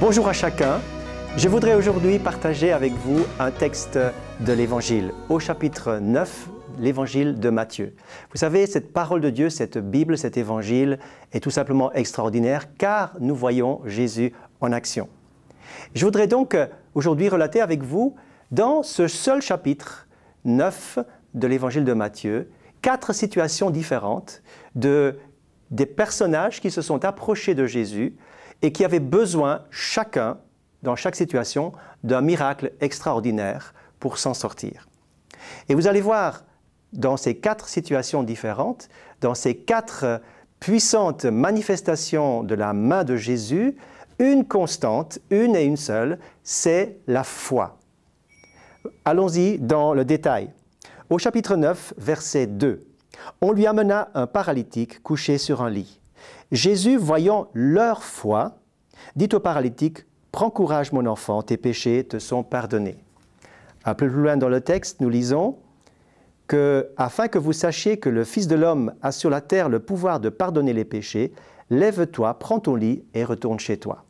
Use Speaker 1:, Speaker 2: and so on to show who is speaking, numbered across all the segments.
Speaker 1: Bonjour à chacun. Je voudrais aujourd'hui partager avec vous un texte de l'Évangile, au chapitre 9, l'Évangile de Matthieu. Vous savez, cette parole de Dieu, cette Bible, cet Évangile est tout simplement extraordinaire car nous voyons Jésus en action. Je voudrais donc aujourd'hui relater avec vous, dans ce seul chapitre 9 de l'Évangile de Matthieu, 4 situations différentes des personnages qui se sont approchés de Jésus et qui avaient besoin, chacun, dans chaque situation, d'un miracle extraordinaire pour s'en sortir. Et vous allez voir, dans ces 4 situations différentes, dans ces 4 puissantes manifestations de la main de Jésus, une constante, une et une seule, c'est la foi. Allons-y dans le détail. Au chapitre 9, verset 2, « On lui amena un paralytique couché sur un lit. Jésus, voyant leur foi, dit au paralytique, « Prends courage, mon enfant, tes péchés te sont pardonnés. » Un peu plus loin dans le texte, nous lisons que, afin que vous sachiez que le Fils de l'homme a sur la terre le pouvoir de pardonner les péchés, lève-toi, prends ton lit et retourne chez toi.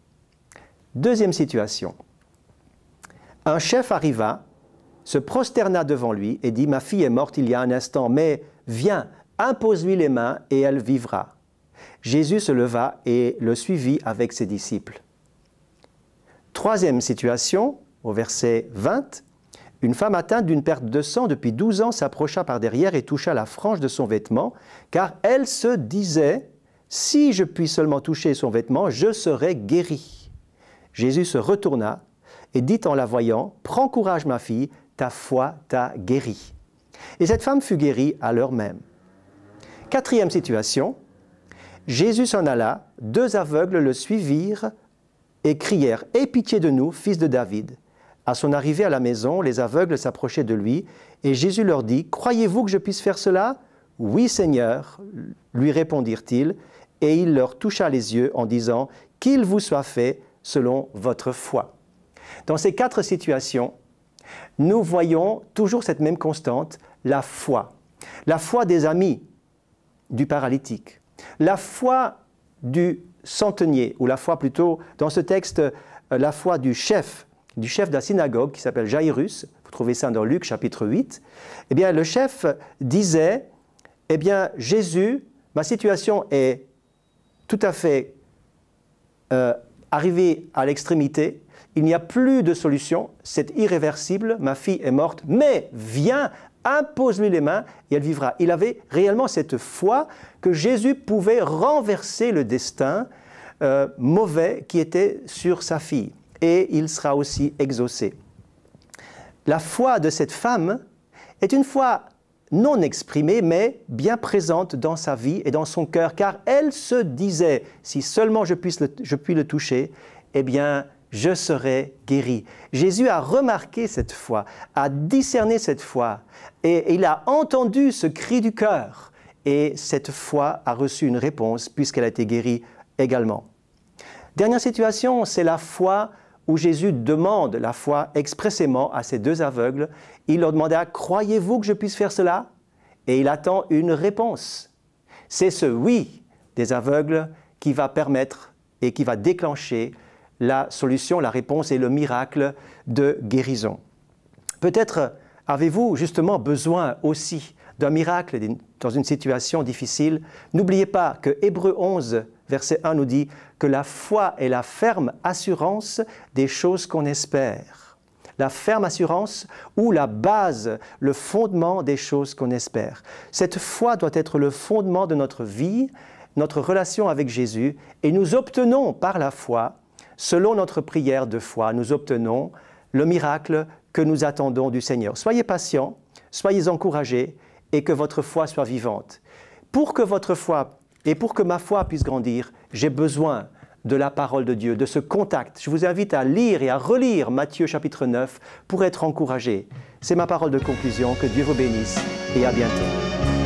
Speaker 1: Deuxième situation. Un chef arriva, se prosterna devant lui et dit « Ma fille est morte il y a un instant, mais viens, impose-lui les mains et elle vivra. » Jésus se leva et le suivit avec ses disciples. Troisième situation, au verset 20, « Une femme atteinte d'une perte de sang depuis 12 ans s'approcha par derrière et toucha la frange de son vêtement, car elle se disait « Si je puis seulement toucher son vêtement, je serai guérie. » Jésus se retourna et dit en la voyant « Prends courage, ma fille, ta foi t'a guérie. » Et cette femme fut guérie à l'heure même. Quatrième situation, Jésus s'en alla, 2 aveugles le suivirent et crièrent « Aie pitié de nous, fils de David !» À son arrivée à la maison, les aveugles s'approchaient de lui et Jésus leur dit « Croyez-vous que je puisse faire cela ?»« Oui, Seigneur, lui répondirent-ils, et il leur toucha les yeux en disant « Qu'il vous soit fait selon votre foi. » Dans ces 4 situations, nous voyons toujours cette même constante, la foi. La foi des amis du paralytique. La foi du centenier, ou la foi plutôt, dans ce texte, la foi du chef de la synagogue qui s'appelle Jairus, vous trouvez ça dans Luc chapitre 8, eh bien le chef disait, eh bien Jésus, ma situation est tout à fait arrivée à l'extrémité, il n'y a plus de solution, c'est irréversible, ma fille est morte, mais viens, impose-lui les mains et elle vivra. Il avait réellement cette foi que Jésus pouvait renverser le destin mauvais qui était sur sa fille. Et il sera aussi exaucé. La foi de cette femme est une foi non exprimée, mais bien présente dans sa vie et dans son cœur, car elle se disait, si seulement je puis le toucher, eh bien, je serai guéri. Jésus a remarqué cette foi, a discerné cette foi, et il a entendu ce cri du cœur, et cette foi a reçu une réponse, puisqu'elle a été guérie également. Dernière situation, c'est la foi où Jésus demande la foi expressément à ces 2 aveugles. Il leur demanda « Croyez-vous que je puisse faire cela ?» Et il attend une réponse. C'est ce « oui » des aveugles qui va permettre et qui va déclencher la solution, la réponse et le miracle de guérison. Peut-être avez-vous justement besoin aussi d'un miracle dans une situation difficile. N'oubliez pas que Hébreux 11, verset 1 nous dit que la foi est la ferme assurance des choses qu'on espère. La ferme assurance ou la base, le fondement des choses qu'on espère. Cette foi doit être le fondement de notre vie, notre relation avec Jésus, et nous obtenons par la foi, selon notre prière de foi, nous obtenons le miracle que nous attendons du Seigneur. Soyez patients, soyez encouragés et que votre foi soit vivante. Pour que votre foi et pour que ma foi puisse grandir, j'ai besoin de la parole de Dieu, de ce contact. Je vous invite à lire et à relire Matthieu chapitre 9 pour être encouragé. C'est ma parole de conclusion. Que Dieu vous bénisse et à bientôt.